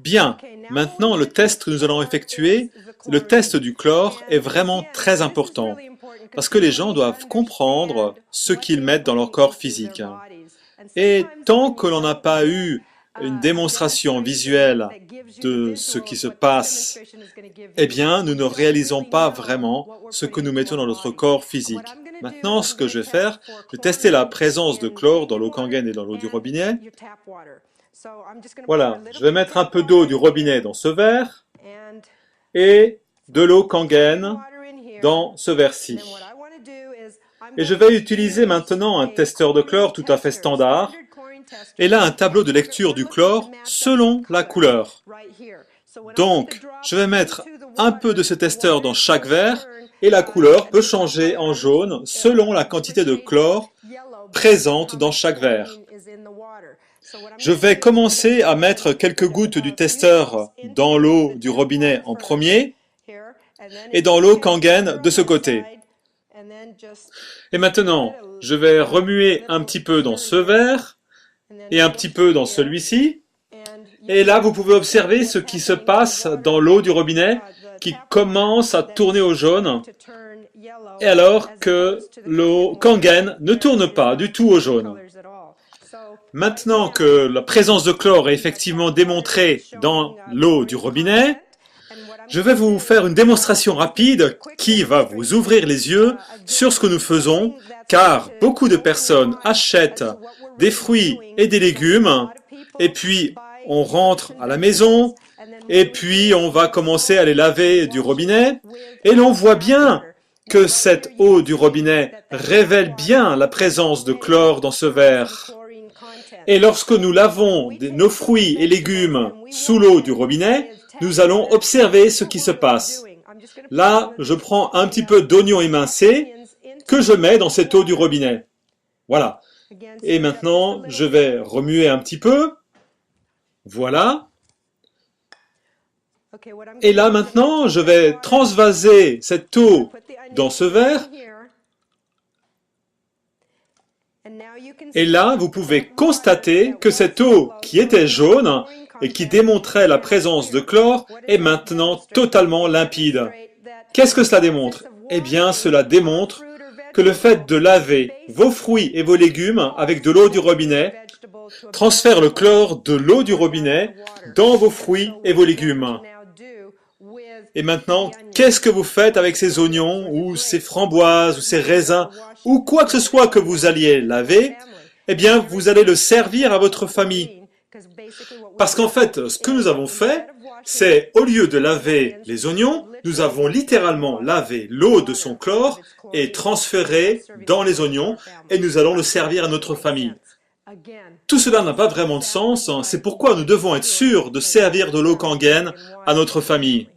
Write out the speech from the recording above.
Bien, maintenant le test que nous allons effectuer, le test du chlore est vraiment très important parce que les gens doivent comprendre ce qu'ils mettent dans leur corps physique. Et tant que l'on n'a pas eu une démonstration visuelle de ce qui se passe, eh bien, nous ne réalisons pas vraiment ce que nous mettons dans notre corps physique. Maintenant, ce que je vais faire, je vais tester la présence de chlore dans l'eau Kangen et dans l'eau du robinet. Voilà, je vais mettre un peu d'eau du robinet dans ce verre et de l'eau Kangen dans ce verre-ci. Et je vais utiliser maintenant un testeur de chlore tout à fait standard. Et là, un tableau de lecture du chlore selon la couleur. Donc, je vais mettre un peu de ce testeur dans chaque verre et la couleur peut changer en jaune selon la quantité de chlore présente dans chaque verre. Je vais commencer à mettre quelques gouttes du testeur dans l'eau du robinet en premier et dans l'eau Kangen de ce côté. Et maintenant, je vais remuer un petit peu dans ce verre et un petit peu dans celui-ci. Et là, vous pouvez observer ce qui se passe dans l'eau du robinet qui commence à tourner au jaune, et alors que l'eau Kangen ne tourne pas du tout au jaune. Maintenant que la présence de chlore est effectivement démontrée dans l'eau du robinet, je vais vous faire une démonstration rapide qui va vous ouvrir les yeux sur ce que nous faisons, car beaucoup de personnes achètent des fruits et des légumes, et puis on rentre à la maison, et puis on va commencer à les laver du robinet, et l'on voit bien que cette eau du robinet révèle bien la présence de chlore dans ce verre. Et lorsque nous lavons nos fruits et légumes sous l'eau du robinet, nous allons observer ce qui se passe. Là, je prends un petit peu d'oignon émincé que je mets dans cette eau du robinet. Voilà. Et maintenant, je vais remuer un petit peu. Voilà. Et là, maintenant, je vais transvaser cette eau dans ce verre. Et là, vous pouvez constater que cette eau qui était jaune et qui démontrait la présence de chlore est maintenant totalement limpide. Qu'est-ce que cela démontre? Eh bien, cela démontre que le fait de laver vos fruits et vos légumes avec de l'eau du robinet transfère le chlore de l'eau du robinet dans vos fruits et vos légumes. Et maintenant, qu'est-ce que vous faites avec ces oignons ou ces framboises ou ces raisins ou quoi que ce soit que vous alliez laver? Eh bien, vous allez le servir à votre famille. Parce qu'en fait, ce que nous avons fait, c'est au lieu de laver les oignons, nous avons littéralement lavé l'eau de son chlore et transféré dans les oignons et nous allons le servir à notre famille. Tout cela n'a pas vraiment de sens, c'est pourquoi nous devons être sûrs de servir de l'eau Kangen à notre famille.